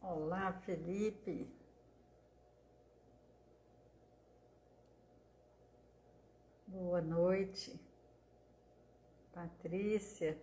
Olá, Felipe. Boa noite. Patrícia.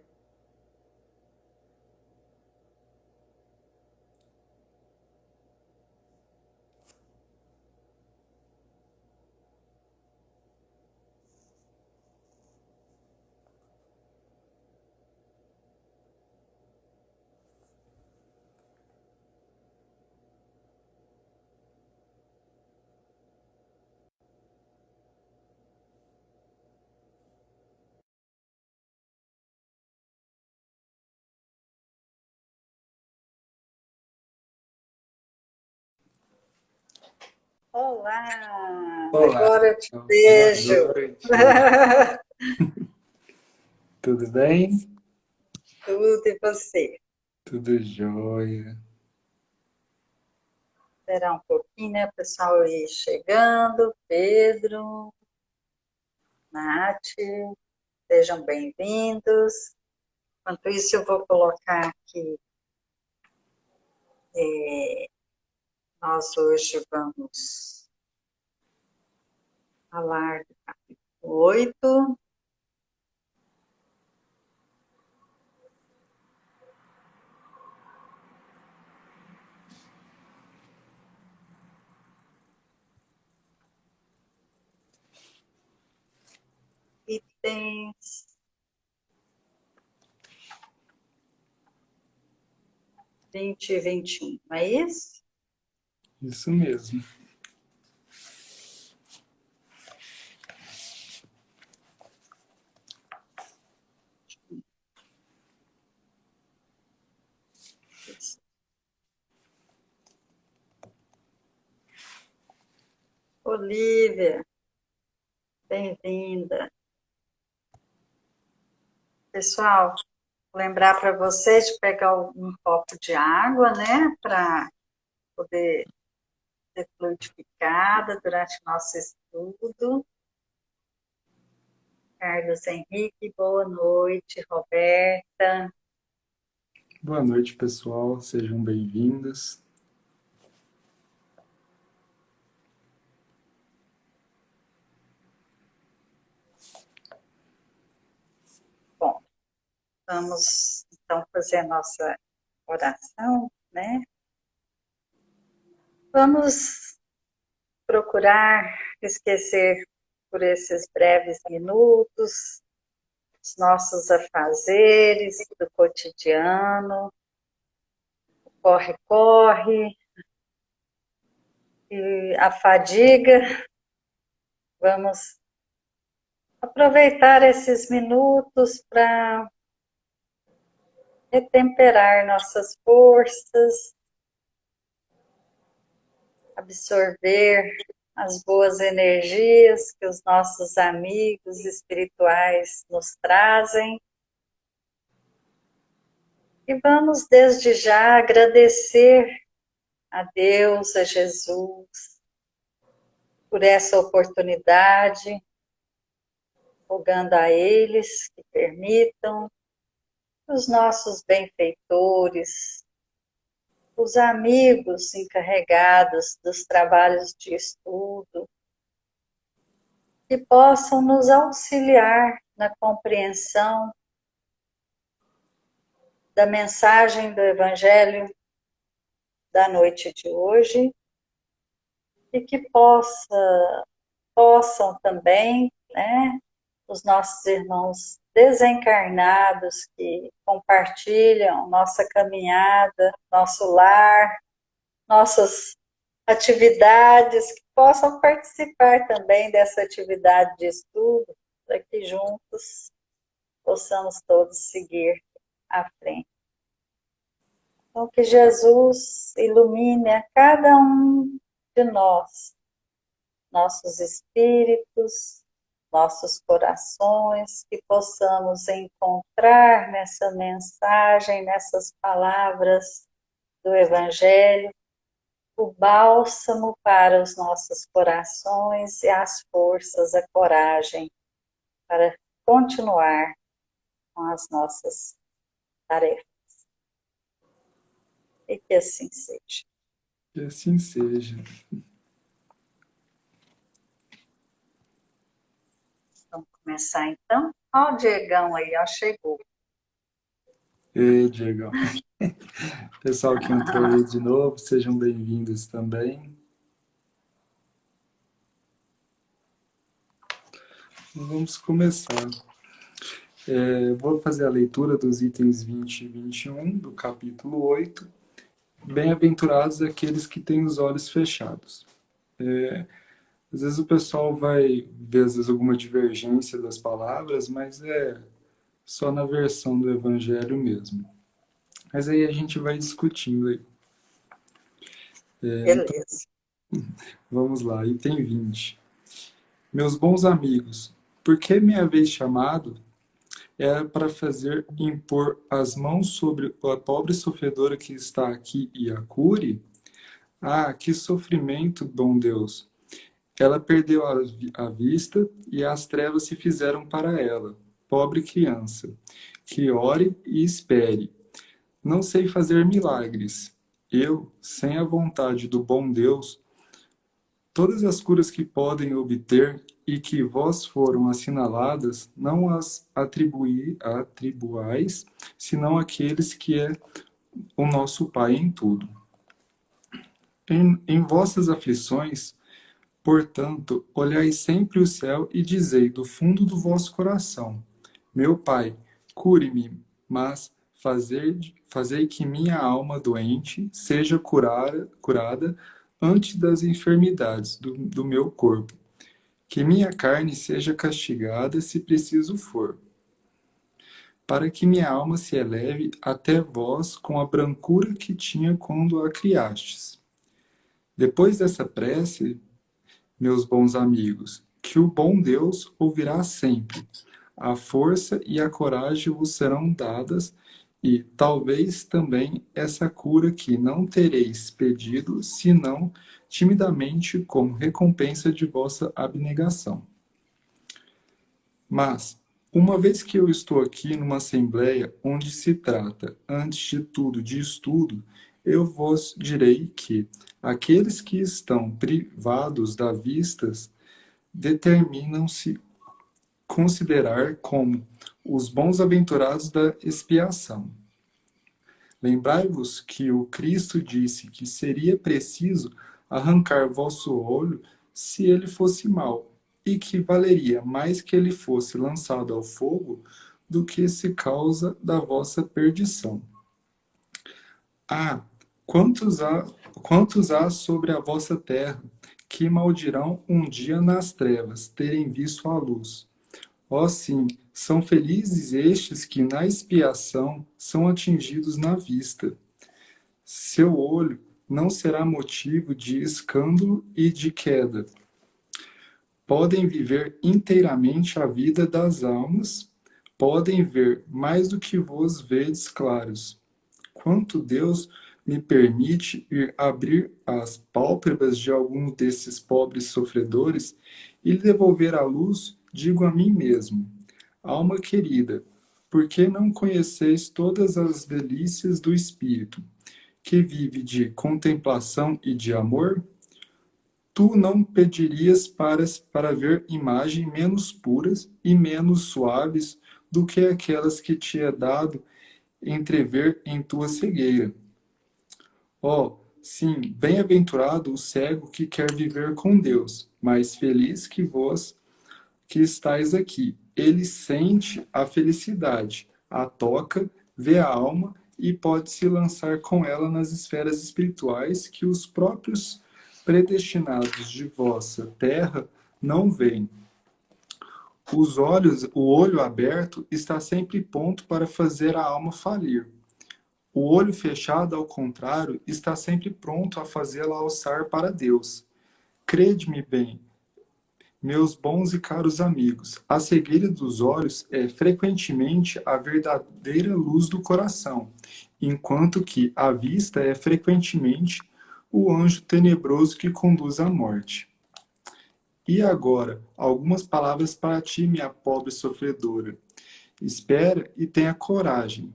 Olá, Olá, agora eu te boa vejo. noite. Tudo bem? Tudo e você. Tudo jóia. Esperar um pouquinho, né? O pessoal ir chegando. Pedro, Nath, sejam bem-vindos. Enquanto isso, eu vou colocar aqui. Nós hoje vamos falar do capítulo 8. Itens 20 e 21, não é isso? Isso mesmo. Isso. Olivia, bem-vinda. Pessoal, lembrar para vocês de pegar um copo de água, né, para poder ser fluidificada durante o nosso estudo. Carlos Henrique, boa noite. Roberta, Boa noite, pessoal. Sejam bem-vindos. bom, vamos então fazer a nossa oração, né? Vamos procurar esquecer por esses breves minutos os nossos afazeres do cotidiano, corre-corre, e a fadiga. Vamos aproveitar esses minutos para retemperar nossas forças, absorver as boas energias que os nossos amigos espirituais nos trazem. E vamos desde já agradecer a Deus, a Jesus, por essa oportunidade, rogando a eles que permitam os nossos benfeitores, os amigos encarregados dos trabalhos de estudo, que possam nos auxiliar na compreensão da mensagem do Evangelho da noite de hoje e que possam também, né, os nossos irmãos desencarnados que compartilham nossa caminhada, nosso lar, nossas atividades, que possam participar também dessa atividade de estudo, para que juntos possamos todos seguir à frente. Então, que Jesus ilumine a cada um de nós, nossos espíritos, nossos corações, que possamos encontrar nessa mensagem, nessas palavras do Evangelho, o bálsamo para os nossos corações e as forças, a coragem para continuar com as nossas tarefas. e que assim seja. Que assim seja. Vamos começar então? Ó, o Diegão aí, ó, chegou. Ei, Diegão. Pessoal que entrou aí de novo, sejam bem-vindos também. Vamos começar. Vou fazer a leitura dos itens 20 e 21 do capítulo 8. Bem-aventurados aqueles que têm os olhos fechados. Às vezes o pessoal vai ver, às vezes, alguma divergência das palavras, mas é só na versão do Evangelho mesmo. Mas aí a gente vai discutindo aí. Então, Beleza. vamos lá, item 20. Meus bons amigos, por que me haveis chamado? Era para fazer impor as mãos sobre a pobre sofredora que está aqui e a cure? Ah, que sofrimento, bom Deus! Ela perdeu a vista e as trevas se fizeram para ela. Pobre criança, que ore e espere. Não sei fazer milagres. Eu, sem a vontade do bom Deus, todas as curas que podem obter e que vós foram assinaladas, não as atribuais, senão aqueles que é o nosso Pai em tudo. Em vossas aflições, portanto, olhai sempre o céu e dizei do fundo do vosso coração: Meu Pai, cure-me, mas fazei que minha alma doente seja curada antes das enfermidades do meu corpo. Que minha carne seja castigada se preciso for, para que minha alma se eleve até vós com a brancura que tinha quando a criastes. Depois dessa prece, meus bons amigos, que o bom Deus ouvirá sempre. A força e a coragem vos serão dadas, e talvez também essa cura que não tereis pedido, senão timidamente como recompensa de vossa abnegação. Mas, uma vez que eu estou aqui numa assembleia onde se trata, antes de tudo, de estudo, eu vos direi que aqueles que estão privados da vista determinam-se considerar como os bons aventurados da expiação. Lembrai-vos que o Cristo disse que seria preciso arrancar vosso olho se ele fosse mau, e que valeria mais que ele fosse lançado ao fogo do que se causa da vossa perdição. Ah, quantos há sobre a vossa terra que maldirão um dia nas trevas terem visto a luz? Ó sim, são felizes estes que na expiação são atingidos na vista. Seu olho não será motivo de escândalo e de queda. Podem viver inteiramente a vida das almas, podem ver mais do que vos vedes claros. Quanto Deus me permite ir abrir as pálpebras de algum desses pobres sofredores e lhe devolver a luz, digo a mim mesmo: alma querida, por que não conheceis todas as delícias do Espírito, que vive de contemplação e de amor? Tu não pedirias para ver imagens menos puras e menos suaves do que aquelas que te é dado entrever em tua cegueira. Oh, sim, bem-aventurado o cego que quer viver com Deus, mais feliz que vós que estáis aqui. Ele sente a felicidade, a toca, vê a alma e pode se lançar com ela nas esferas espirituais que os próprios predestinados de vossa terra não veem. O olho aberto está sempre pronto para fazer a alma falir. O olho fechado, ao contrário, está sempre pronto a fazê-la alçar para Deus. Crede-me bem, meus bons e caros amigos, a cegueira dos olhos é frequentemente a verdadeira luz do coração, enquanto que a vista é frequentemente o anjo tenebroso que conduz à morte. E agora, algumas palavras para ti, minha pobre sofredora. Espera e tenha coragem.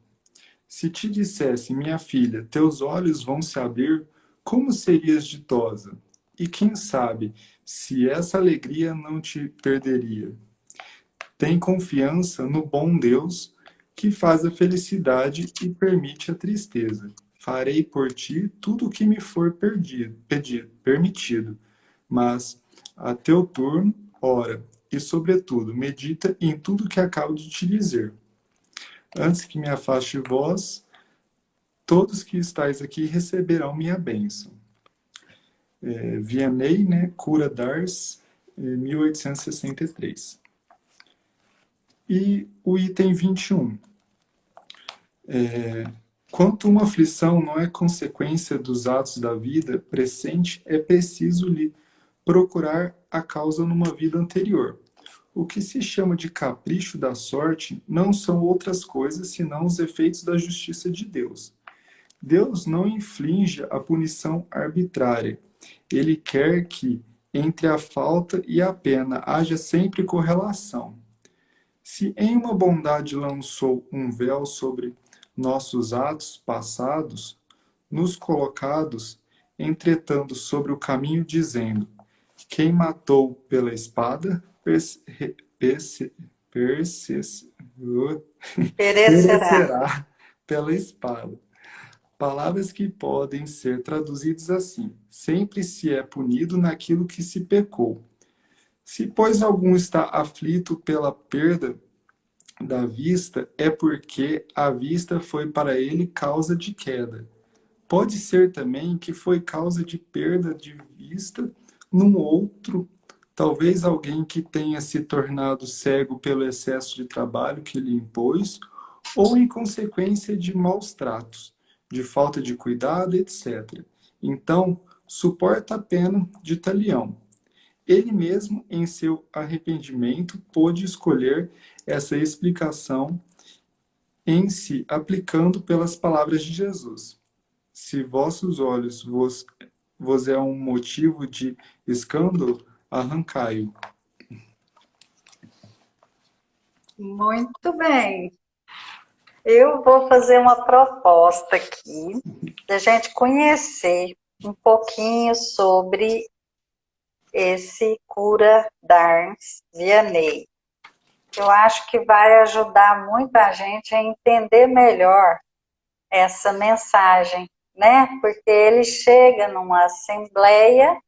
Se te dissesse, minha filha, teus olhos vão se abrir, como serias ditosa? E quem sabe, se essa alegria não te perderia. Tem confiança no bom Deus, que faz a felicidade e permite a tristeza. Farei por ti tudo o que me for permitido, mas a teu turno, ora, e sobretudo, medita em tudo que acabo de te dizer. Antes que me afaste vós, todos que estáis aqui receberão minha bênção. Vianney, né, Cura d'Ars, 1863. E o item 21. Quanto uma aflição não é consequência dos atos da vida presente, é preciso lhe procurar a causa numa vida anterior. O que se chama de capricho da sorte não são outras coisas senão os efeitos da justiça de Deus. Deus não inflige a punição arbitrária. Ele quer que, entre a falta e a pena, haja sempre correlação. Se em uma bondade lançou um véu sobre nossos atos passados, nos colocados, entretanto, sobre o caminho, dizendo: quem matou pela espada, Perecerá. perecerá pela espada. Palavras que podem ser traduzidas assim: sempre se é punido naquilo que se pecou. Se, pois, algum está aflito pela perda da vista, é porque a vista foi para ele causa de queda. Pode ser também que foi causa de perda de vista num outro, talvez alguém que tenha se tornado cego pelo excesso de trabalho que lhe impôs, ou em consequência de maus tratos, de falta de cuidado, etc. Então, suporta a pena de talião. Ele mesmo, em seu arrependimento, pôde escolher essa explicação em si, aplicando pelas palavras de Jesus. Se vossos olhos vos é um motivo de escândalo, arrancai-o. Muito bem. Eu vou fazer uma proposta aqui, da gente conhecer um pouquinho sobre esse Cura d'Ars Vianney. Eu acho que vai ajudar muito a gente a entender melhor essa mensagem, né? Porque ele chega numa assembleia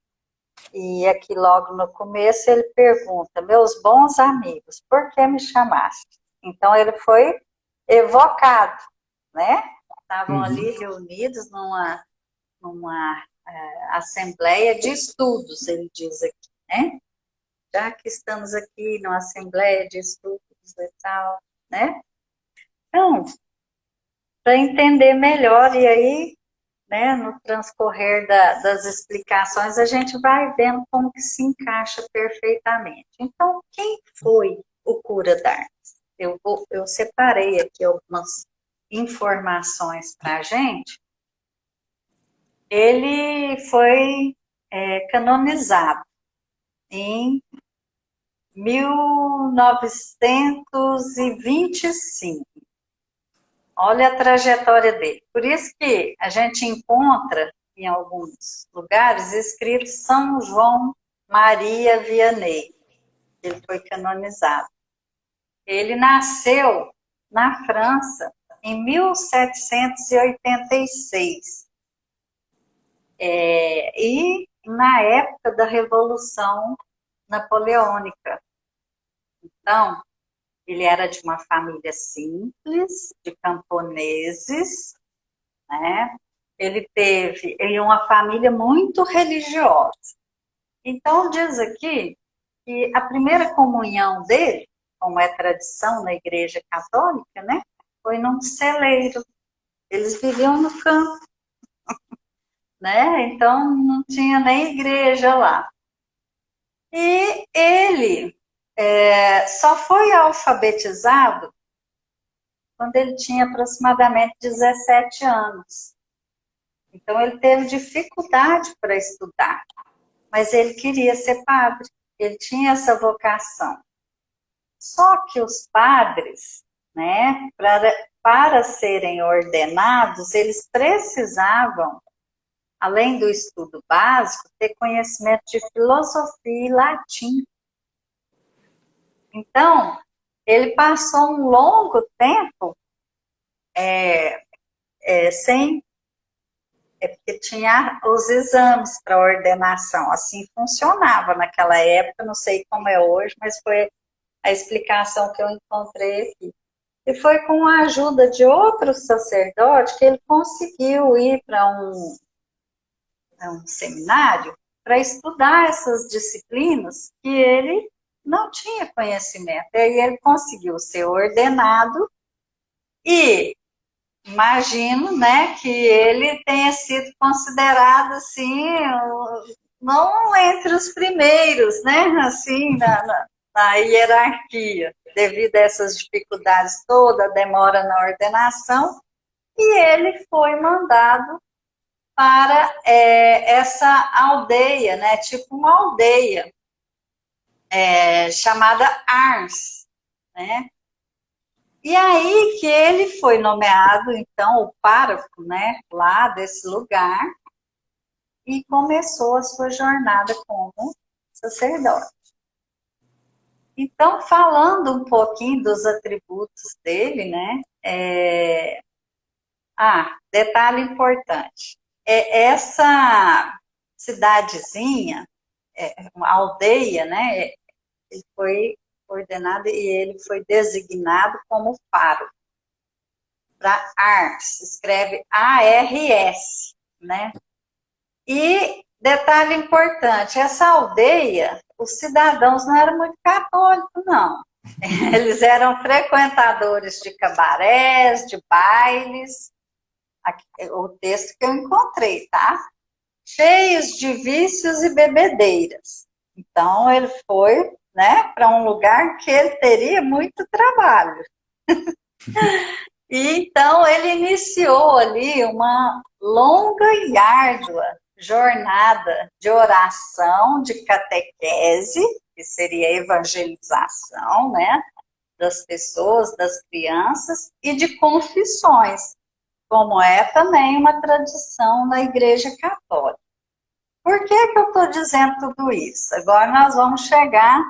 e aqui logo no começo ele pergunta: meus bons amigos, por que me chamaste? Então ele foi evocado, né? Estavam Uhum. ali reunidos numa assembleia de estudos, ele diz aqui, né? Já que estamos aqui numa assembleia de estudos e tal, né? Então, para entender melhor, e aí, né, no transcorrer das explicações, a gente vai vendo como que se encaixa perfeitamente. Então, quem foi o Cura d'Ars? Eu separei aqui algumas informações para a gente. Ele foi canonizado em 1925. Olha a trajetória dele. Por isso que a gente encontra em alguns lugares escrito São João Maria Vianney. Ele foi canonizado. Ele nasceu na França em 1786. E na época da Revolução Napoleônica. Então, ele era de uma família simples, de camponeses, né? Ele é uma família muito religiosa. Então, diz aqui que a primeira comunhão dele, como é tradição na Igreja Católica, né? Foi num celeiro. Eles viviam no campo, né? Então, não tinha nem igreja lá. E ele só foi alfabetizado quando ele tinha aproximadamente 17 anos. Então, ele teve dificuldade para estudar, mas ele queria ser padre, ele tinha essa vocação. Só que os padres, né, para para serem ordenados, eles precisavam, além do estudo básico, ter conhecimento de filosofia e latim. Então, ele passou um longo tempo sem... porque tinha os exames para ordenação, assim funcionava naquela época, não sei como é hoje, mas foi a explicação que eu encontrei aqui. E foi com a ajuda de outro sacerdote que ele conseguiu ir para um seminário para estudar essas disciplinas que ele não tinha conhecimento. E aí ele conseguiu ser ordenado e imagino, né, que ele tenha sido considerado, assim, não entre os primeiros, né, assim, na hierarquia, devido a essas dificuldades toda, a demora na ordenação, e ele foi mandado para essa aldeia, né, tipo uma aldeia, chamada Ars, né. E aí que ele foi nomeado, então, o pároco, né, lá desse lugar, e começou a sua jornada como sacerdote. Então, falando um pouquinho dos atributos dele, né, detalhe importante, essa cidadezinha, uma aldeia, né, ele foi ordenado e ele foi designado como pároco. Para Ars, escreve A-R-S, né? E, detalhe importante, essa aldeia, os cidadãos não eram muito católicos, não. Eles eram frequentadores de cabarés, de bailes, aqui, o texto que eu encontrei, tá? Cheios de vícios e bebedeiras. Então, ele foi, né, para um lugar que ele teria muito trabalho. E então ele iniciou ali uma longa e árdua jornada de oração, de catequese, que seria a evangelização, né, das pessoas, das crianças, e de confissões, como é também uma tradição na Igreja Católica. Por que eu estou dizendo tudo isso? Agora nós vamos chegar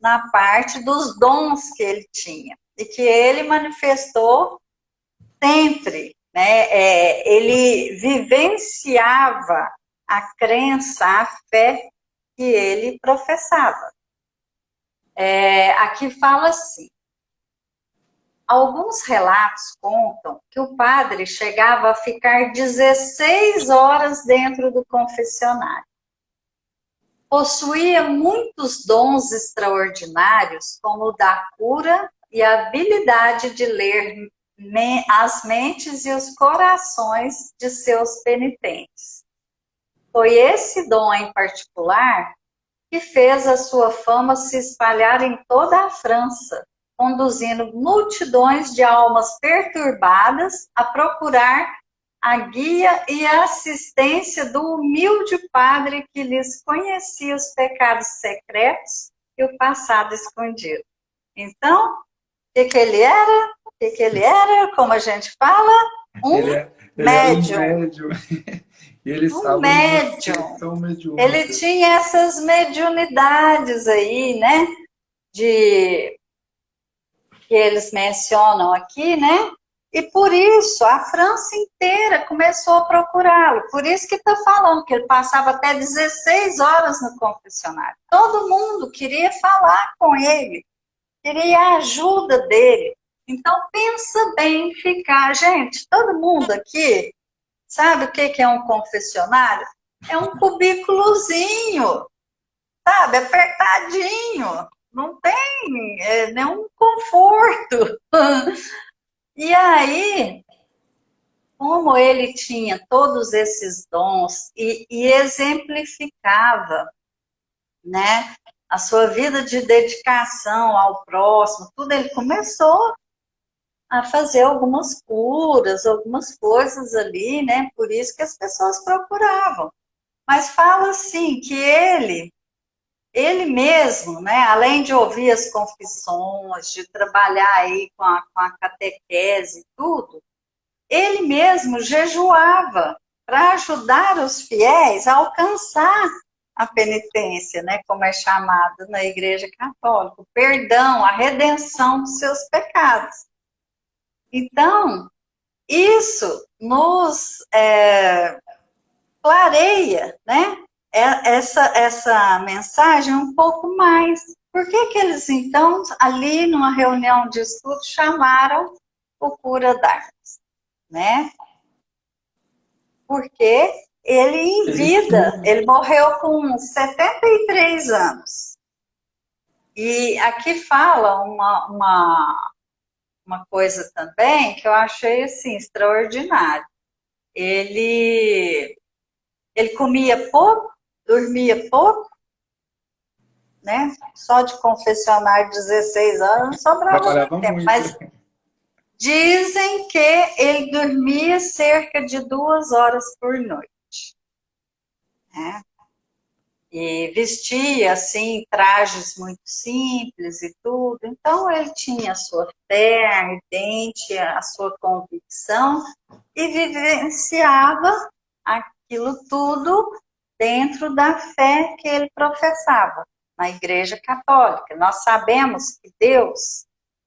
na parte dos dons que ele tinha e que ele manifestou sempre, né? Ele vivenciava a crença, a fé que ele professava. Aqui fala assim, alguns relatos contam que o padre chegava a ficar 16 horas dentro do confessionário. Possuía muitos dons extraordinários, como o da cura e a habilidade de ler as mentes e os corações de seus penitentes. Foi esse dom em particular que fez a sua fama se espalhar em toda a França, conduzindo multidões de almas perturbadas a procurar a guia e a assistência do humilde padre que lhes conhecia os pecados secretos e o passado escondido. Então, o que ele era? O que ele era? Como a gente fala? Ele era um médium. E ele Um estava numa médium. sessão Ele mediúnica. tinha essas mediunidades aí, né? Que eles mencionam aqui, né? E por isso a França inteira começou a procurá-lo. Por isso que está falando que ele passava até 16 horas no confessionário. Todo mundo queria falar com ele, queria a ajuda dele. Então pensa bem em ficar. Gente, todo mundo aqui sabe o que é um confessionário? É um cubículozinho, sabe? Apertadinho. Não tem nenhum conforto. E aí, como ele tinha todos esses dons e exemplificava, né, a sua vida de dedicação ao próximo, tudo, ele começou a fazer algumas curas, algumas coisas ali, né, por isso que as pessoas procuravam. Mas fala assim, que ele ele mesmo, né, além de ouvir as confissões, de trabalhar aí com a catequese e tudo, ele mesmo jejuava para ajudar os fiéis a alcançar a penitência, né, como é chamado na Igreja Católica, o perdão, a redenção dos seus pecados. Então, isso nos clareia, né, essa mensagem um pouco mais. Por que eles, então, ali numa reunião de estudo, chamaram o cura d'Ars, né? Porque ele, em vida, ele morreu com 73 anos. E aqui fala uma coisa também que eu achei assim, extraordinária. Ele comia pouco, dormia pouco, né? Só de confessionário de 16 anos não sobrava Trabalhava tempo. muito. Mas dizem que ele dormia cerca de 2 horas por noite, né? E vestia, assim, trajes muito simples e tudo. Então, ele tinha a sua fé ardente, a sua convicção e vivenciava aquilo tudo dentro da fé que ele professava na Igreja Católica. Nós sabemos que Deus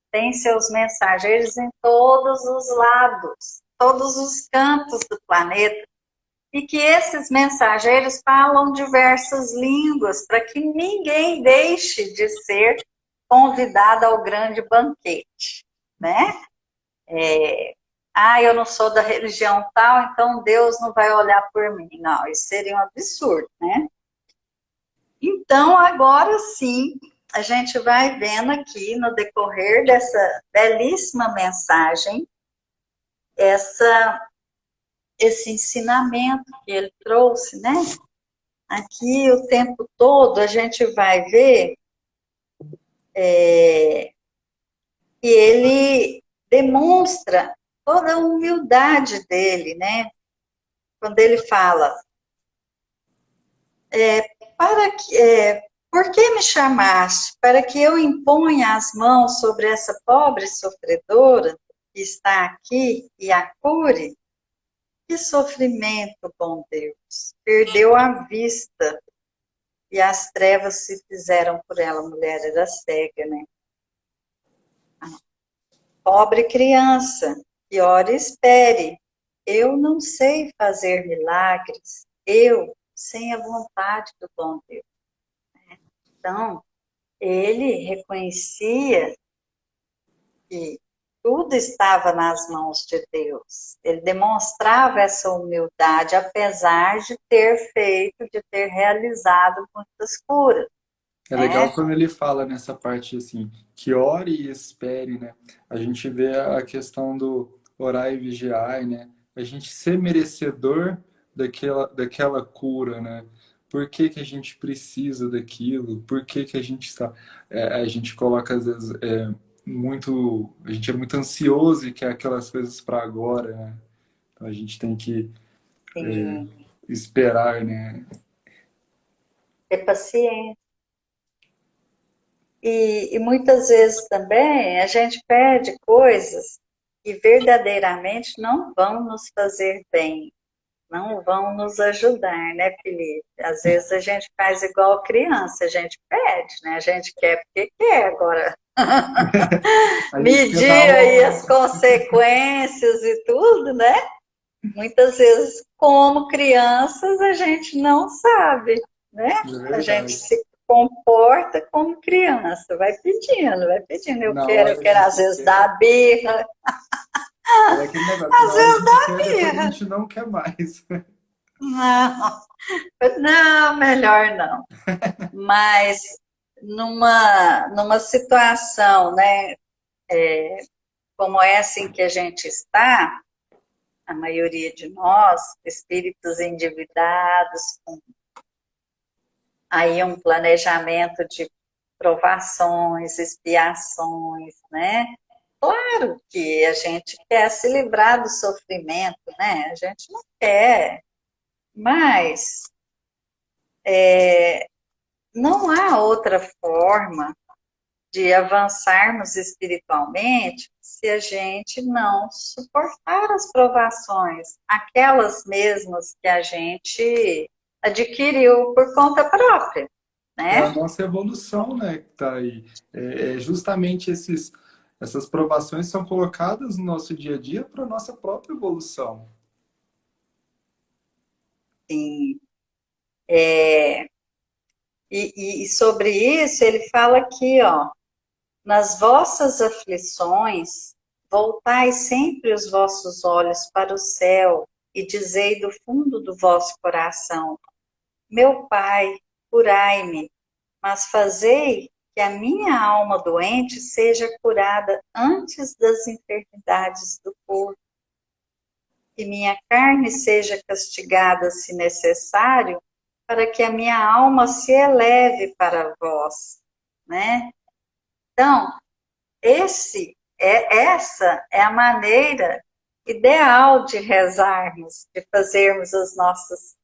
tem seus mensageiros em todos os lados, todos os cantos do planeta, e que esses mensageiros falam diversas línguas para que ninguém deixe de ser convidado ao grande banquete, né? Eu não sou da religião tal, então Deus não vai olhar por mim. Não, isso seria um absurdo, né? Então, agora sim, a gente vai vendo aqui no decorrer dessa belíssima mensagem, esse ensinamento que ele trouxe, né? Aqui o tempo todo a gente vai ver que ele demonstra toda a humildade dele, né? Quando ele fala, por que me chamaste? Para que eu imponha as mãos sobre essa pobre sofredora que está aqui e a cure? Que sofrimento, bom Deus! Perdeu a vista e as trevas se fizeram por ela. A mulher era cega, né? Pobre criança, que ora espere. Eu não sei fazer milagres, eu sem a vontade do bom Deus. Então, ele reconhecia que tudo estava nas mãos de Deus. Ele demonstrava essa humildade, apesar de ter feito, de ter realizado muitas curas, É legal né? quando ele fala nessa parte assim, que ore e espere, né? A gente vê a questão do orar e vigiar, né? A gente ser merecedor daquela cura, né? Por que que a gente precisa daquilo? Por que que a gente está... a gente coloca, às vezes, muito... A gente é muito ansioso e quer aquelas coisas para agora, né? Então a gente tem que Sim, esperar, né? ter paciência. E muitas vezes também a gente pede coisas que verdadeiramente não vão nos fazer bem, não vão nos ajudar, né, Felipe? Às vezes a gente faz igual criança, a gente pede, né? A gente quer porque quer, agora A gente quer dar medir aí as consequências e tudo, né? Muitas vezes, como crianças, a gente não sabe, né? é A gente verdade. se comporta como criança, vai pedindo, vai pedindo. Na Eu hora a quero, às gente vezes, quer. dar birra, É aquele negócio, na às hora a vezes gente dá quer, depois a birra. gente não quer mais. Não, não, melhor não. Mas numa situação, né, como essa em que a gente está, a maioria de nós, espíritos endividados, com aí um planejamento de provações, expiações, né? Claro que a gente quer se livrar do sofrimento, né? A gente não quer, mas não há outra forma de avançarmos espiritualmente se a gente não suportar as provações, aquelas mesmas que a gente adquiriu por conta própria, É a né? nossa evolução, né, que está aí. Justamente essas provações são colocadas no nosso dia a dia para a nossa própria evolução. Sim. É, e sobre isso ele fala aqui, ó, nas vossas aflições, voltai sempre os vossos olhos para o céu e dizei do fundo do vosso coração: meu Pai, curai-me, mas fazei que a minha alma doente seja curada antes das enfermidades do corpo, que minha carne seja castigada, se necessário, para que a minha alma se eleve para vós, né? Então, essa é a maneira ideal de rezarmos, de fazermos as nossas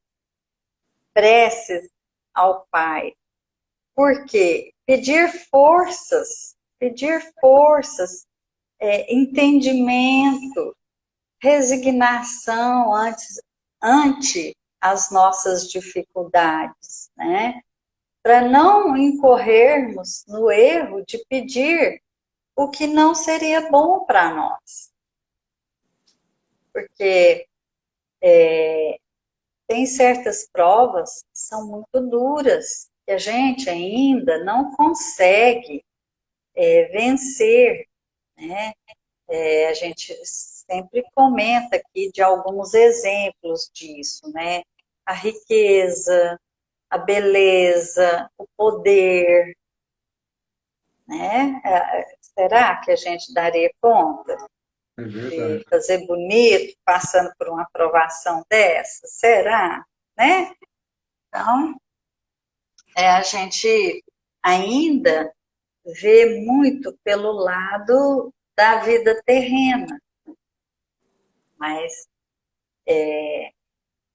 preces ao Pai. Porque pedir forças, entendimento, resignação ante as nossas dificuldades, né? Para não incorrermos no erro de pedir o que não seria bom para nós. Porque tem certas provas que são muito duras, que a gente ainda não consegue vencer, né? A gente sempre comenta aqui de alguns exemplos disso, né? A riqueza, a beleza, o poder, né? Será que a gente daria conta É de verdade. fazer bonito passando por uma aprovação dessa? Será? Né? Então, a gente ainda vê muito pelo lado da vida terrena, mas se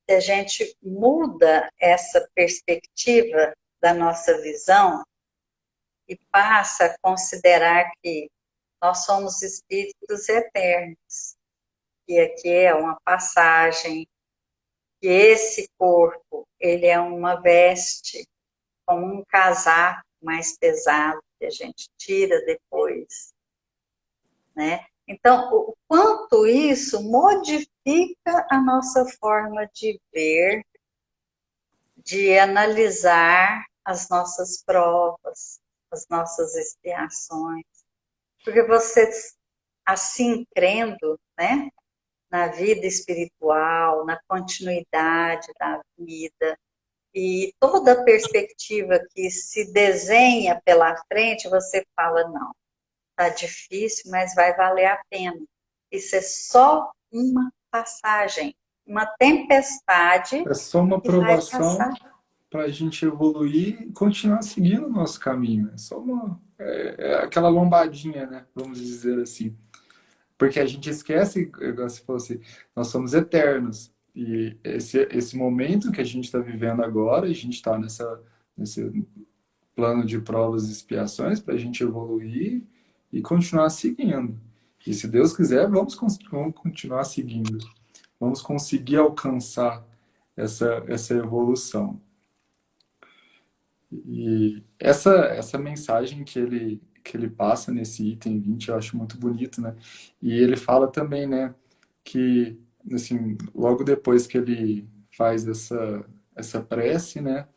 a gente muda essa perspectiva da nossa visão e passa a considerar que nós somos espíritos eternos, que aqui é uma passagem, que esse corpo ele é uma veste, como um casaco mais pesado que a gente tira depois, né? Então, o quanto isso modifica a nossa forma de ver, de analisar as nossas provas, as nossas expiações. Porque você, assim crendo, né, na vida espiritual, na continuidade da vida, e toda a perspectiva que se desenha pela frente, você fala, não, tá difícil, mas vai valer a pena. Isso é só uma passagem, uma tempestade É só uma que vai provação passar. para a gente evoluir e continuar seguindo o nosso caminho. É só aquela lombadinha, né? Vamos dizer assim. Porque a gente esquece, igual você falou assim, nós somos eternos. E esse momento que a gente está vivendo agora, a gente está nesse plano de provas e expiações para a gente evoluir e continuar seguindo. E se Deus quiser, vamos continuar seguindo. Vamos conseguir alcançar essa evolução. E essa mensagem que ele passa nesse item 20 eu acho muito bonito, né? E ele fala também, né, que, assim, logo depois que ele faz essa prece, né,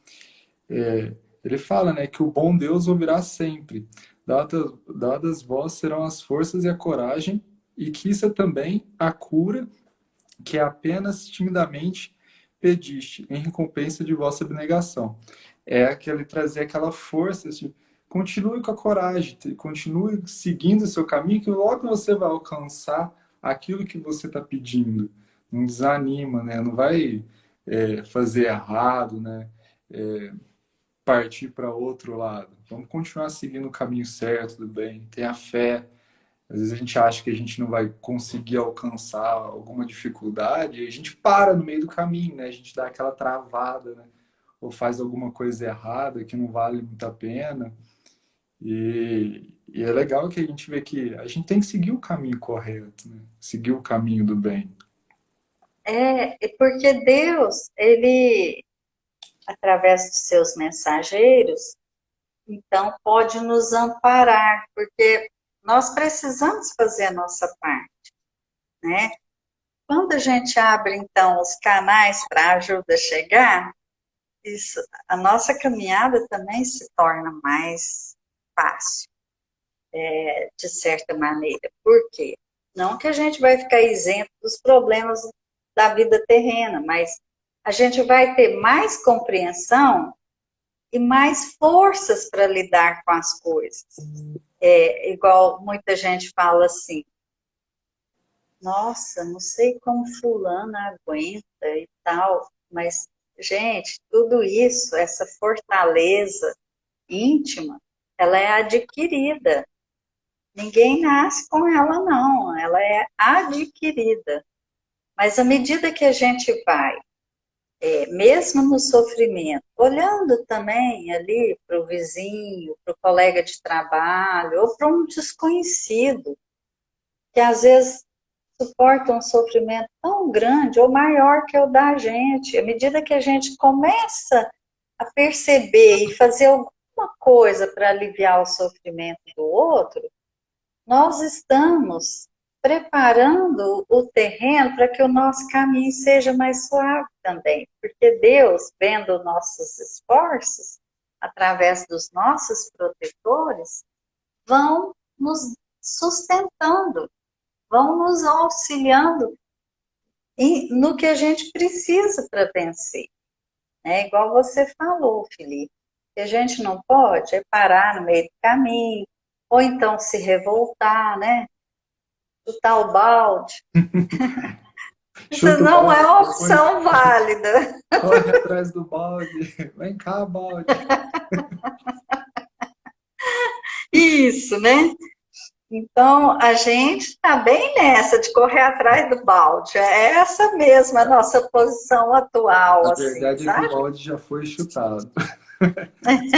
ele fala, né, que o bom Deus ouvirá sempre. Dadas vós serão as forças e a coragem, e que isso é também a cura que apenas timidamente pediste, em recompensa de vossa abnegação. É aquele trazer aquela força, assim, continue com a coragem, continue seguindo o seu caminho, que logo você vai alcançar aquilo que você está pedindo. Não desanima, né? Não vai fazer errado, né? Partir para outro lado. Vamos continuar seguindo o caminho certo, tudo bem. Tenha fé. Às vezes a gente acha que a gente não vai conseguir alcançar alguma dificuldade e a gente para no meio do caminho, né? A gente dá aquela travada, né? ou faz alguma coisa errada que não vale muito a pena. E é legal que a gente vê que a gente tem que seguir o caminho correto, né? Seguir o caminho do bem. Porque Deus, ele, através de seus mensageiros, então pode nos amparar, porque nós precisamos fazer a nossa parte, né? Quando a gente abre, então, os canais para a ajuda chegar, isso, a nossa caminhada também se torna mais fácil, de certa maneira. Por quê? Não que a gente vai ficar isento dos problemas da vida terrena, mas a gente vai ter mais compreensão e mais forças para lidar com as coisas. Igual muita gente fala assim, nossa, não sei como fulana aguenta e tal, mas, gente, tudo isso, essa fortaleza íntima, ela é adquirida. Ninguém nasce com ela, não, ela é adquirida. Mas à medida que a gente vai, mesmo no sofrimento, olhando também ali para o vizinho, para o colega de trabalho, ou para um desconhecido, que às vezes suporta um sofrimento tão grande ou maior que o da gente. À medida que a gente começa a perceber e fazer alguma coisa para aliviar o sofrimento do outro, nós estamos preparando o terreno para que o nosso caminho seja mais suave também. Porque Deus, vendo nossos esforços, através dos nossos protetores, vão nos sustentando, vão nos auxiliando no que a gente precisa para vencer. É igual você falou, Felipe, que a gente não pode é parar no meio do caminho, ou então se revoltar, né? Chutar o balde. Isso Chuta o não é balde, uma depois opção válida. corre atrás do balde. Vem cá, balde. Isso, né? Então, a gente está bem nessa de correr atrás do balde. É essa mesma a nossa posição atual, A assim, verdade é que o sabe? balde já foi chutado. Só a gente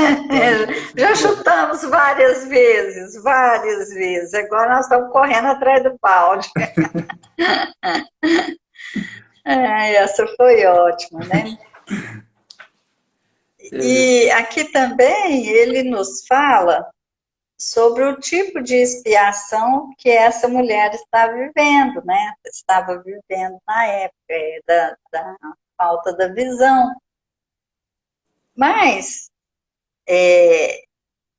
Já empurrar. chutamos várias vezes, várias vezes. Agora nós estamos correndo atrás do balde. Essa foi ótima, né? É, E aqui também ele nos fala sobre o tipo de expiação que essa mulher está vivendo, né? Estava vivendo na época da falta da visão. Mas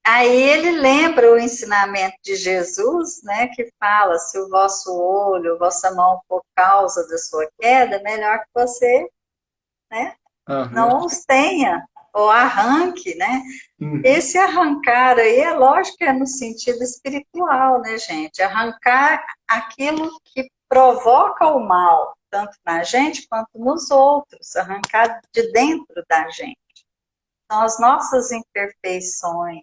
aí ele lembra o ensinamento de Jesus, né? Que fala: se o vosso olho, a vossa mão for causa da sua queda, é melhor que você, né, aham. não os tenha, ou arranque, né? Uhum. Esse arrancar aí, é lógico que é no sentido espiritual, né, gente? Arrancar aquilo que provoca o mal, tanto na gente quanto nos outros, arrancar de dentro da gente. São as nossas imperfeições.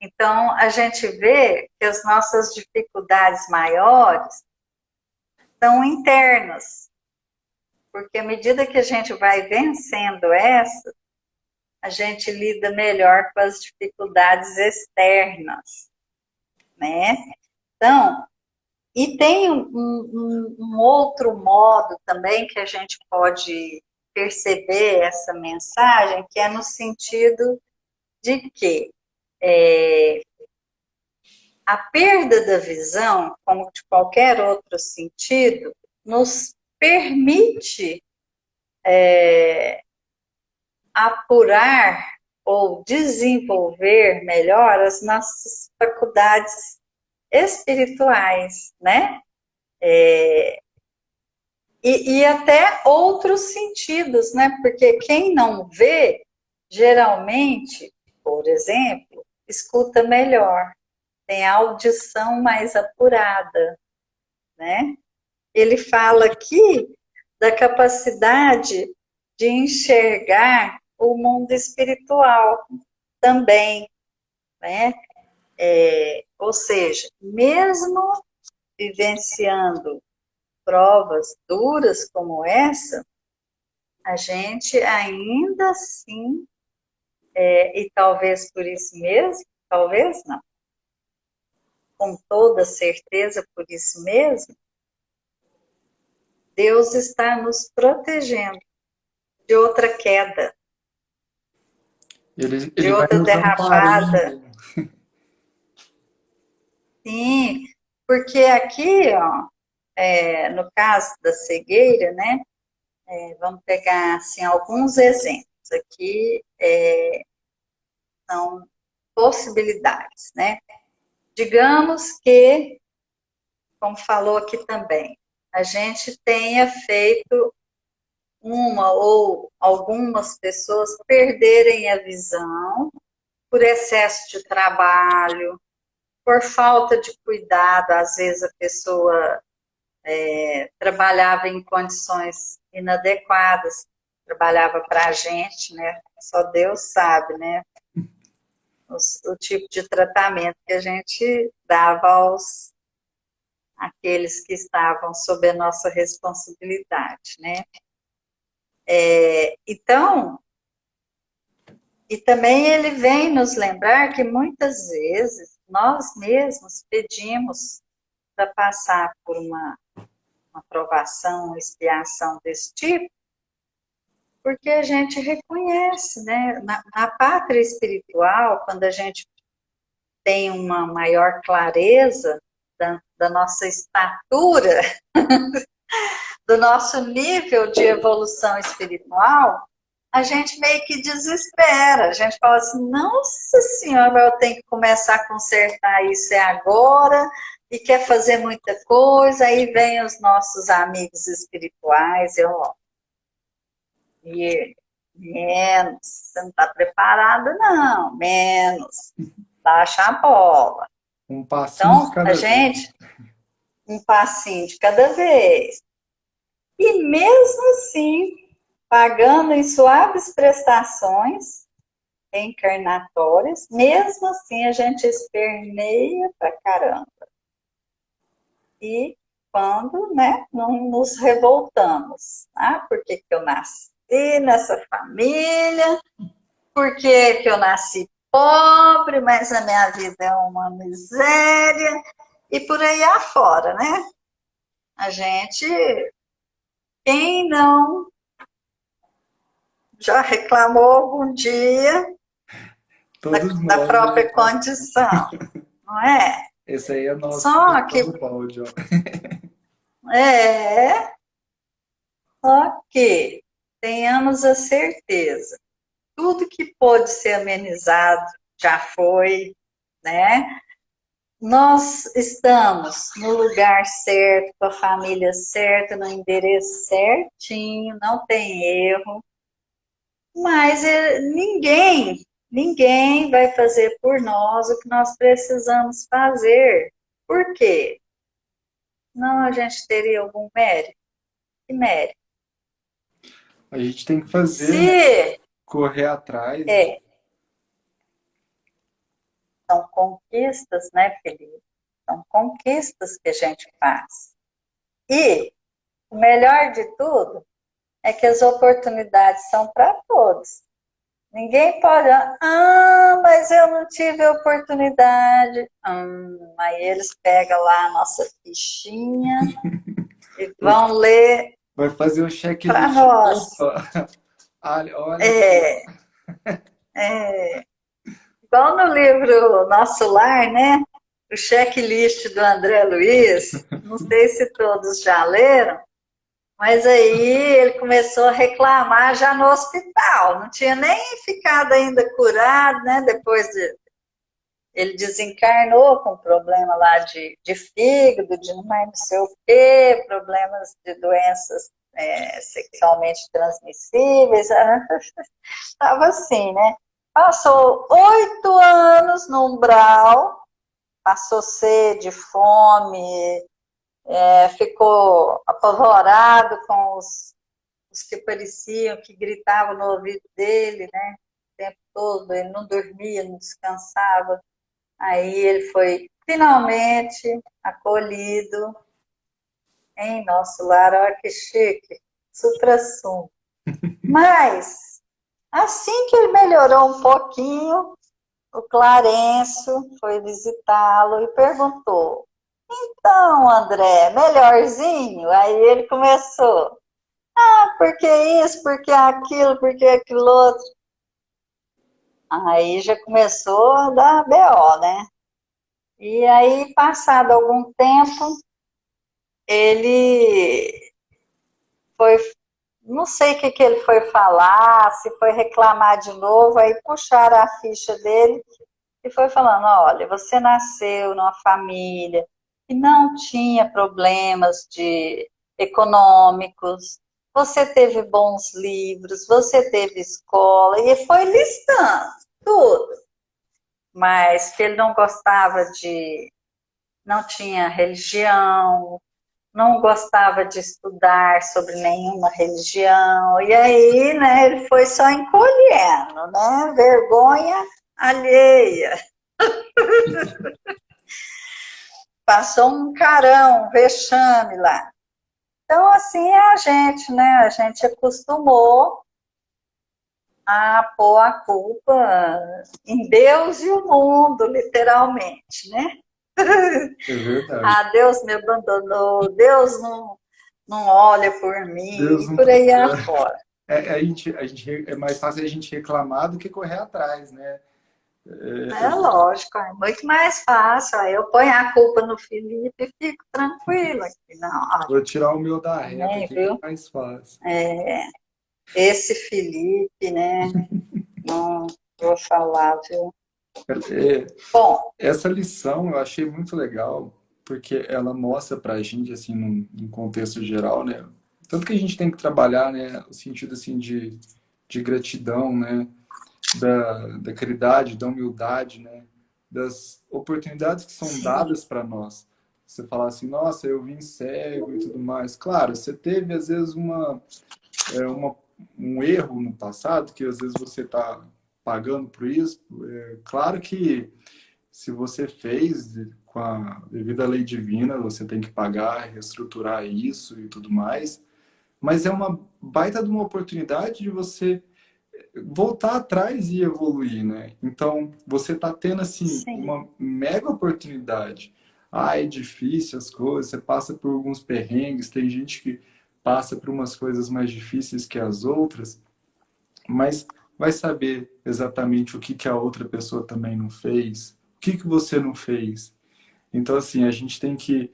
Então, a gente vê que as nossas dificuldades maiores são internas, porque à medida que a gente vai vencendo essa, a gente lida melhor com as dificuldades externas, né? Então, e tem um outro modo também que a gente pode perceber essa mensagem, que é no sentido de que a perda da visão, como de qualquer outro sentido, nos permite apurar ou desenvolver melhor as nossas faculdades espirituais, né? E até outros sentidos, né? Porque quem não vê, geralmente, por exemplo, escuta melhor, tem a audição mais apurada, né? Ele fala aqui da capacidade de enxergar o mundo espiritual também, né? Ou seja, mesmo vivenciando provas duras como essa, a gente ainda assim, e talvez por isso mesmo, talvez não, com toda certeza por isso mesmo, Deus está nos protegendo de outra queda, de Ele vai outra nos derrapada. amparando. Sim, porque aqui, ó, no caso da cegueira, né, vamos pegar assim, alguns exemplos. Aqui são possibilidades, né? Digamos que, como falou aqui também, a gente tenha feito uma ou algumas pessoas perderem a visão por excesso de trabalho, por falta de cuidado, às vezes a pessoa trabalhava em condições inadequadas, trabalhava para a gente, né? Só Deus sabe, né? O tipo de tratamento que a gente dava aos aqueles que estavam sob a nossa responsabilidade, né? Então, e também ele vem nos lembrar que muitas vezes nós mesmos pedimos para passar por uma provação, uma expiação desse tipo, porque a gente reconhece, né? Na pátria espiritual, quando a gente tem uma maior clareza da nossa estatura, do nosso nível de evolução espiritual, a gente meio que desespera. A gente fala assim, nossa senhora, eu tenho que começar a consertar isso agora, e quer fazer muita coisa, aí vem os nossos amigos espirituais, e menos, você não está preparado, não, menos, baixa a bola. Um passinho de Então, a cada vez. gente, um passinho de cada vez. E mesmo assim, pagando em suaves prestações encarnatórias, mesmo assim a gente esperneia pra caramba. E quando, né, não nos revoltamos. Ah, por que eu nasci nessa família? Por que eu nasci pobre, mas a minha vida é uma miséria? E por aí afora, né? A gente, quem não já reclamou algum dia Todos da nós, né? própria condição, não é? Esse aí é nosso Só chutão que do balde, ó. é, só que tenhamos a certeza, tudo que pôde ser amenizado já foi, né? Nós estamos no lugar certo, com a família certa, no endereço certinho, não tem erro, mas ninguém vai fazer por nós o que nós precisamos fazer. Por quê? Não, a gente teria algum mérito? Que mérito? A gente tem que fazer, né? Se Correr atrás. é, são conquistas, né, Felipe? São conquistas que a gente faz. E o melhor de tudo é que as oportunidades são para todos. Ninguém pode, mas eu não tive oportunidade. Aí eles pegam lá a nossa fichinha e vão ler Vai fazer o para checklist. nós. Opa! Olha aqui, É, ó. é, igual no livro Nosso Lar, né? O checklist do André Luiz, não sei se todos já leram, mas aí ele começou a reclamar já no hospital, não tinha nem ficado ainda curado, né? Ele desencarnou com problema lá de fígado, de não sei o quê, problemas de doenças sexualmente transmissíveis, estava assim, né? Passou 8 anos no umbral, passou sede, fome, ficou apavorado com os que pareciam, que gritavam no ouvido dele, né? O tempo todo, ele não dormia, não descansava. Aí ele foi finalmente acolhido em nosso lar. Olha que chique, supra-sumo. Mas, assim que ele melhorou um pouquinho, o Clarencio foi visitá-lo e perguntou: Então, André, melhorzinho? Aí ele começou: por que isso, por que aquilo, por que aquilo outro? Aí já começou a dar BO, né? E aí, passado algum tempo, ele foi, não sei o que, que ele foi falar, se foi reclamar de novo, aí puxaram a ficha dele e foi falando: olha, você nasceu numa família que não tinha problemas de econômicos, você teve bons livros, você teve escola, e foi listando tudo, mas que ele não gostava de, não tinha religião, não gostava de estudar sobre nenhuma religião, e aí, né, ele foi só encolhendo, né, vergonha alheia. Passou um carão, um vexame lá. Então, assim é a gente, né? A gente acostumou a pôr a culpa em Deus e o mundo, literalmente, né? É verdade. Ah, Deus me abandonou, Deus não olha por mim, Deus e não por aí tolera. afora. É mais fácil a gente reclamar do que correr atrás, né? É lógico, é muito mais fácil. Aí eu ponho a culpa no Felipe e fico tranquila. Não, olha, Vou tirar o meu da reta também, aqui, que é viu? mais fácil. É, esse Felipe, né? Não vou falar, viu? É, Bom, essa lição eu achei muito legal, porque ela mostra pra gente, assim, num contexto geral, né? Tanto que a gente tem que trabalhar, né? O sentido, assim, de gratidão, né? Da caridade, da humildade, né? Das oportunidades que são sim, dadas para nós. Você falar assim, nossa, eu vim cego e tudo mais. Claro, você teve, às vezes, é, uma, um erro no passado, que às vezes você está pagando por isso. É, claro que se você fez com a devida lei divina, você tem que pagar, reestruturar isso e tudo mais. Mas é uma baita de uma oportunidade de você voltar atrás e evoluir, né? Então, você está tendo, assim, sim. uma mega oportunidade. Ah, é difícil as coisas, você passa por alguns perrengues, tem gente que passa por umas coisas mais difíceis que as outras, mas vai saber exatamente o que que a outra pessoa também não fez, o que que você não fez. Então, assim, a gente tem que,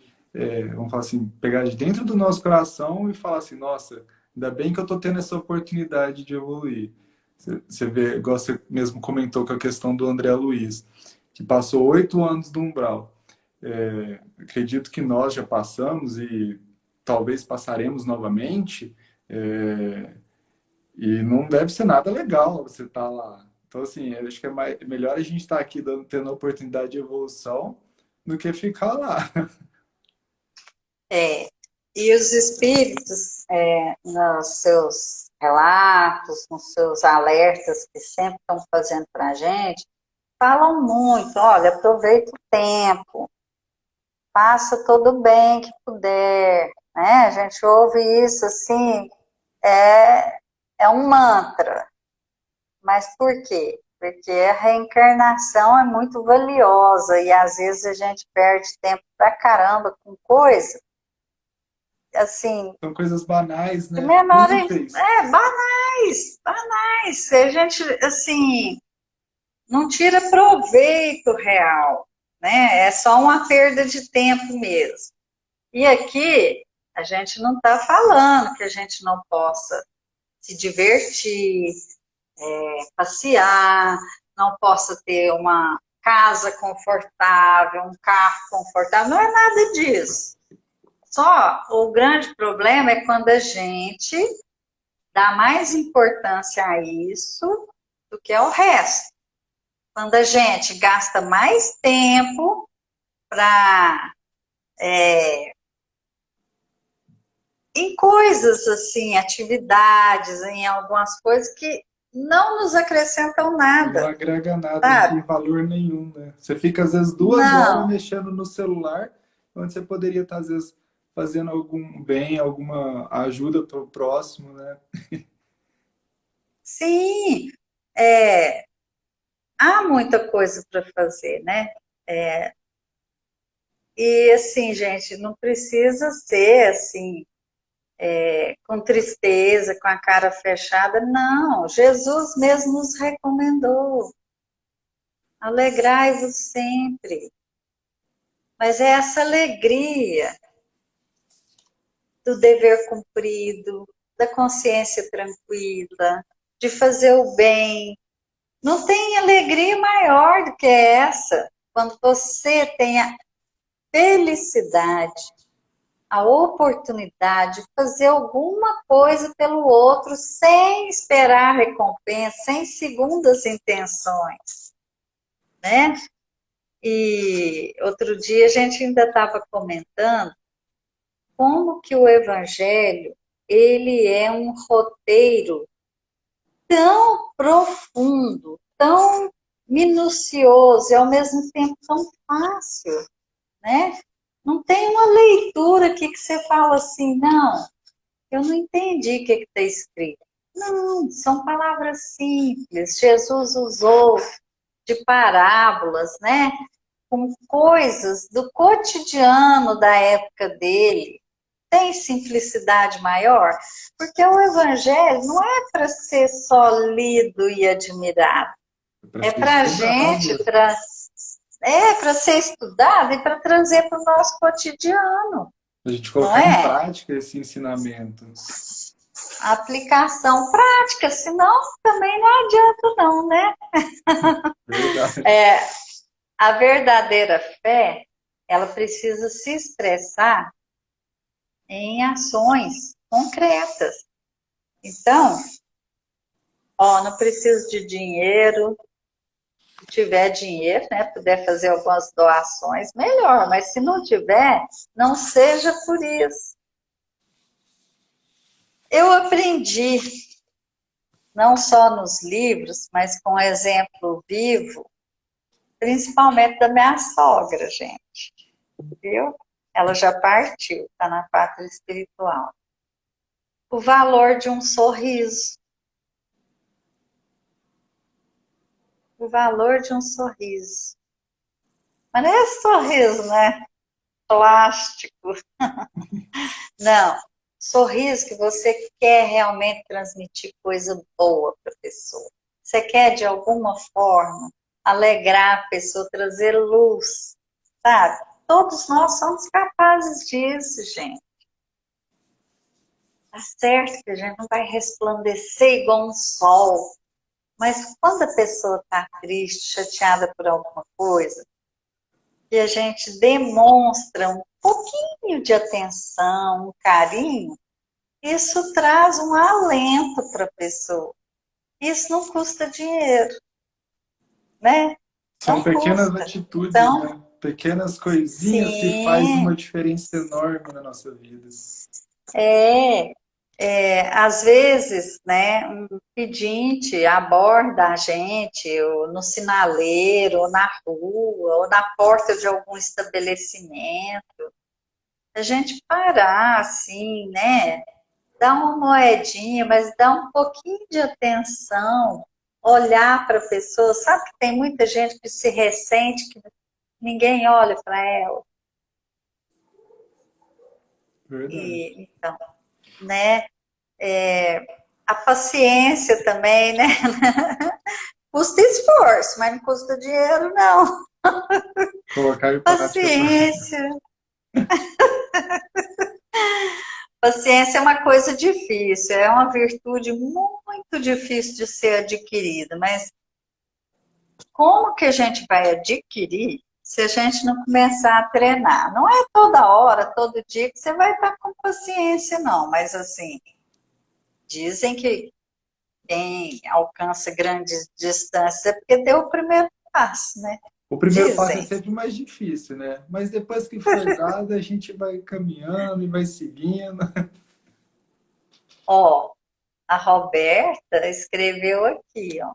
vamos falar assim, pegar de dentro do nosso coração e falar assim, nossa, ainda bem que eu estou tendo essa oportunidade de evoluir. Você vê, igual você mesmo comentou com a questão do André Luiz, que passou 8 anos no umbral. Acredito que nós já passamos e talvez passaremos novamente, é, e não deve ser nada legal você estar lá. Então, assim, eu acho que melhor a gente estar aqui tendo a oportunidade de evolução do que ficar lá. É. E os espíritos, nos seus relatos, nos seus alertas que sempre estão fazendo para a gente, falam muito: olha, aproveita o tempo, faça todo o bem que puder, né? A gente ouve isso assim, é, é um mantra. Mas por quê? Porque a reencarnação é muito valiosa e às vezes a gente perde tempo pra caramba com coisa, assim, São coisas banais, de né? menor, Fúteis. banais, banais. A gente, assim, não tira proveito real, né? É só uma perda de tempo mesmo. E aqui a gente não está falando que a gente não possa se divertir, passear, não possa ter uma casa confortável, um carro confortável, não é nada disso. Só o grande problema é quando a gente dá mais importância a isso do que ao resto. Quando a gente gasta mais tempo para em coisas assim, atividades, em algumas coisas que não nos acrescentam Não nada, agrega nada, não tem sabe? valor nenhum, né? Você fica, às vezes, 2 horas Não, mexendo no celular, onde você poderia estar, às vezes, fazendo algum bem, alguma ajuda para o próximo, né? sim, há muita coisa para fazer, né? E assim, gente, não precisa ser assim, com tristeza, com a cara fechada, não. Jesus mesmo nos recomendou. Alegrai-vos sempre. Mas é essa alegria do dever cumprido, da consciência tranquila, de fazer o bem. Não tem alegria maior do que essa, quando você tem a felicidade, a oportunidade de fazer alguma coisa pelo outro sem esperar recompensa, sem segundas intenções, né? E outro dia a gente ainda estava comentando como que o evangelho ele é um roteiro tão profundo, tão minucioso e ao mesmo tempo tão fácil, né? Não tem uma leitura aqui que você fala assim, não, eu não entendi o que está escrito. Não, são palavras simples. Jesus usou de parábolas, né? Com coisas do cotidiano da época dele. Tem simplicidade maior? Porque o evangelho não é para ser só lido e admirado. Para É ser para a gente, estudado, para ser estudado e para trazer para o nosso cotidiano, a gente não colocar em é? prática esse ensinamento. Aplicação prática, senão também não adianta não, né? Verdade. É, a verdadeira fé, ela precisa se expressar em ações concretas. Então, ó, não preciso de dinheiro, se tiver dinheiro, né, puder fazer algumas doações, melhor, mas se não tiver, não seja por isso. Eu aprendi, não só nos livros, mas com exemplo vivo, principalmente da minha sogra, gente, viu? Ela já partiu, está na pátria espiritual. O valor de um sorriso. O valor de um sorriso. Mas não é sorriso, né? Plástico. Não. Sorriso que você quer realmente transmitir coisa boa para a pessoa. Você quer, de alguma forma, alegrar a pessoa, trazer luz, sabe? Todos nós somos capazes disso, gente. Tá certo que a gente não vai resplandecer igual um sol, mas quando a pessoa está triste, chateada por alguma coisa, e a gente demonstra um pouquinho de atenção, um carinho, isso traz um alento para a pessoa. Isso não custa dinheiro, né? São Não pequenas custa. atitudes, Então, né? Pequenas coisinhas que fazem sim, uma diferença enorme na nossa vida. é, às vezes, né, um pedinte aborda a gente ou no sinaleiro, ou na rua, ou na porta de algum estabelecimento. A gente parar assim, né, dar uma moedinha, mas dar um pouquinho de atenção, olhar para a pessoa. Sabe que tem muita gente que se ressente, que ninguém olha para ela. Verdade. E então, né? A paciência também, né? Custa esforço, mas não custa dinheiro, não. Colocar em prática. Paciência. Paciência é uma coisa difícil, é uma virtude muito difícil de ser adquirida, mas como que a gente vai adquirir se a gente não começar a treinar? Não é toda hora, todo dia que você vai estar com paciência, não. Mas assim, dizem que quem alcança grandes distâncias é porque deu o primeiro passo, né? O primeiro passo é Dizem. sempre mais difícil, né? Mas depois que for dado, a gente vai caminhando e vai seguindo. Ó, a Roberta escreveu aqui, ó.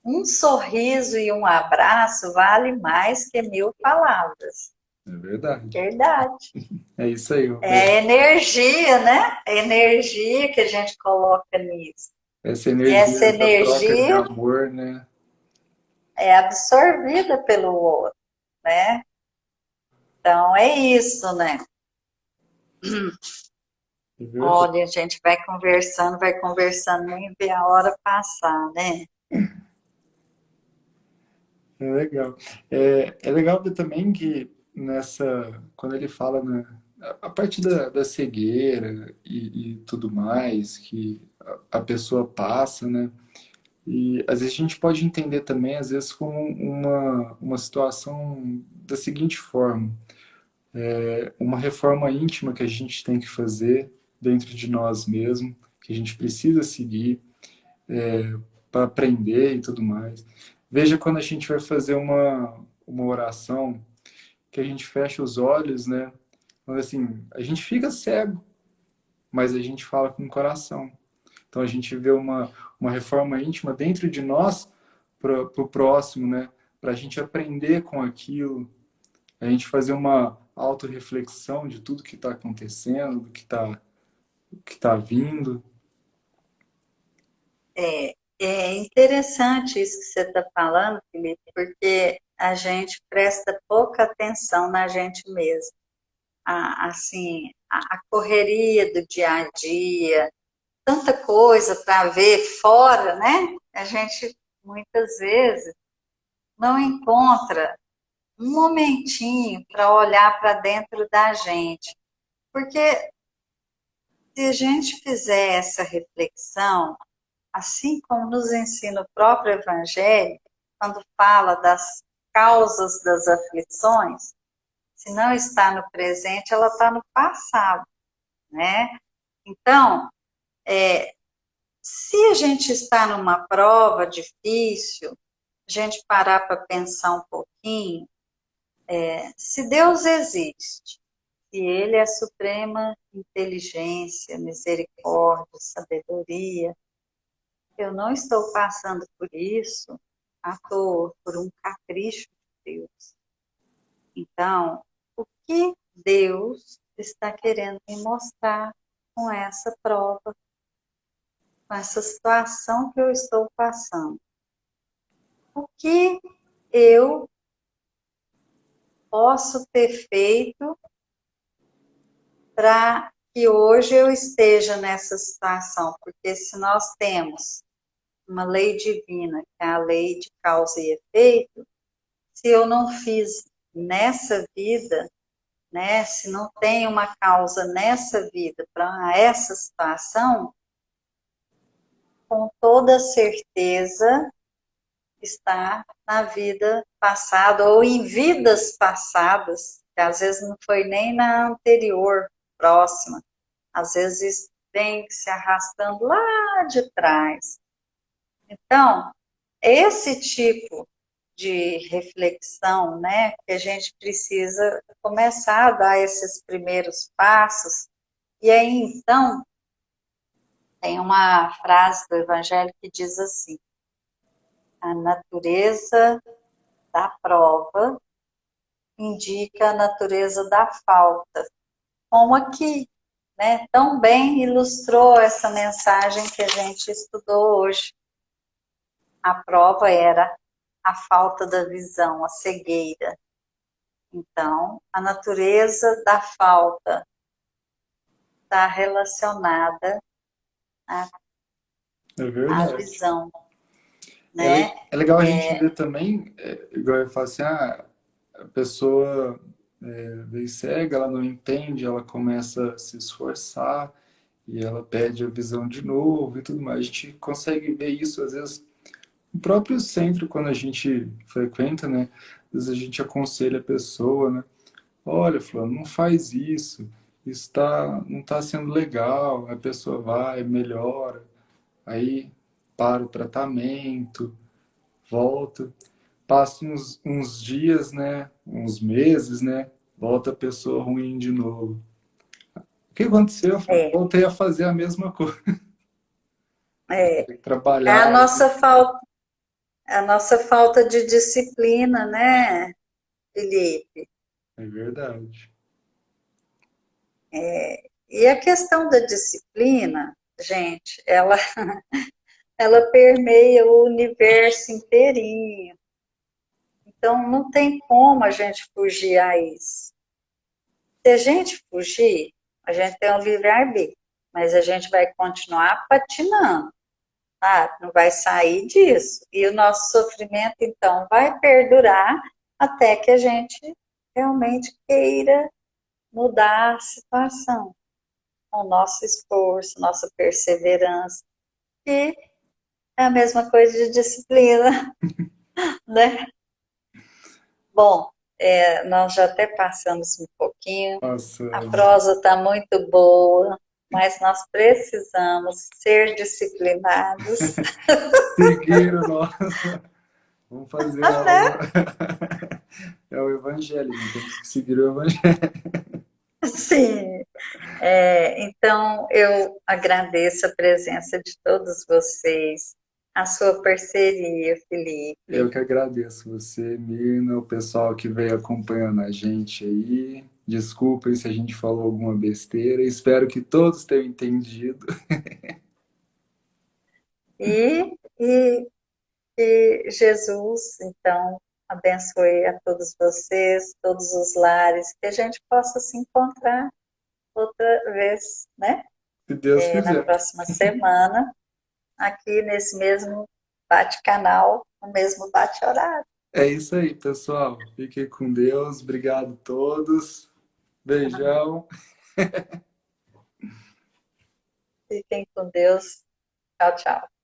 Um sorriso e um abraço vale mais que 1000 palavras. É verdade. Verdade. É isso aí, É Roberto. a energia, né? A energia que a gente coloca nisso. Essa E essa energia da troca de energia amor, né? é absorvida pelo outro, né? Então é isso, né? É verdade. Olha, a gente vai conversando, nem vê a hora passar, né? É legal. É legal ver também que quando ele fala a parte da cegueira e tudo mais que a pessoa passa, né? E às vezes a gente pode entender também, às vezes, como uma situação da seguinte forma: uma reforma íntima que a gente tem que fazer dentro de nós mesmos, que a gente precisa seguir para aprender e tudo mais. Veja quando a gente vai fazer uma oração, que a gente fecha os olhos, né? Então, assim, a gente fica cego, mas a gente fala com o coração. Então a gente vê uma reforma íntima dentro de nós para o próximo, né? Para a gente aprender com aquilo, a gente fazer uma autorreflexão de tudo que está acontecendo, que tá vindo. É interessante isso que você está falando, Felipe, porque a gente presta pouca atenção na gente mesmo. Assim, a correria do dia a dia, tanta coisa para ver fora, né? A gente muitas vezes não encontra um momentinho para olhar para dentro da gente. Porque se a gente fizer essa reflexão, assim como nos ensina o próprio Evangelho, quando fala das causas das aflições, se não está no presente, ela está no passado, né? Então, se a gente está numa prova difícil, a gente parar para pensar um pouquinho, se Deus existe, se Ele é a suprema inteligência, misericórdia, sabedoria, eu não estou passando por isso à toa, por um capricho de Deus. Então, o que Deus está querendo me mostrar com essa prova, com essa situação que eu estou passando? O que eu posso ter feito para que hoje eu esteja nessa situação? Porque se nós temos uma lei divina, que é a lei de causa e efeito, se eu não fiz nessa vida, né, se não tem uma causa nessa vida para essa situação, com toda certeza está na vida passada ou em vidas passadas, que às vezes não foi nem na anterior, próxima, às vezes vem se arrastando lá de trás. Então, esse tipo de reflexão, né, que a gente precisa começar a dar esses primeiros passos, e aí então tem uma frase do Evangelho que diz assim: a natureza da prova indica a natureza da falta. Como aqui, né, tão bem ilustrou essa mensagem que a gente estudou hoje. A prova era a falta da visão, a cegueira. Então, a natureza da falta está relacionada à, É à verdade. visão, né? É legal a gente É, ver também, igual eu falo assim, a pessoa veio cega, ela não entende, ela começa a se esforçar e ela perde a visão de novo e tudo mais. A gente consegue ver isso, às vezes, no próprio centro, quando a gente frequenta, né? Às vezes a gente aconselha a pessoa, né? Olha, fulano, não faz isso não está sendo legal. A pessoa vai, melhora, aí para o tratamento, volta, passa uns dias, né? Uns meses, né? Volta a pessoa ruim de novo. O que aconteceu? Eu falei, é, voltei a fazer a mesma coisa. é, Tem que é trabalhar, né? a nossa falta de disciplina, né, Felipe? É verdade. E a questão da disciplina, gente, ela ela permeia o universo inteirinho. Então, não tem como a gente fugir a isso. Se a gente fugir, a gente tem um livre-arbítrio, mas a gente vai continuar patinando, tá? Não vai sair disso. E o nosso sofrimento, então, vai perdurar até que a gente realmente queira mudar a situação, com o nosso esforço, nossa perseverança, que é a mesma coisa de disciplina, né? Bom, nós já até passamos um pouquinho, Nossa, a prosa está muito boa, mas nós precisamos ser disciplinados, seguir o nosso. Vamos fazer né? é o evangelho, né? Temos que seguir o evangelho. Sim. Então, eu agradeço a presença de todos vocês, a sua parceria, Eu Felipe. que agradeço você, Mirna, o pessoal que veio acompanhando a gente aí. Desculpem se a gente falou alguma besteira. Espero que todos tenham entendido. E que Jesus, então, abençoe a todos vocês, todos os lares, que a gente possa se encontrar outra vez, né? Se Deus Na quiser. próxima semana, aqui nesse mesmo bate-canal, no mesmo bate-horário. É isso aí, pessoal. Fiquem com Deus. Obrigado a todos. Beijão. Fiquem com Deus. Tchau, tchau.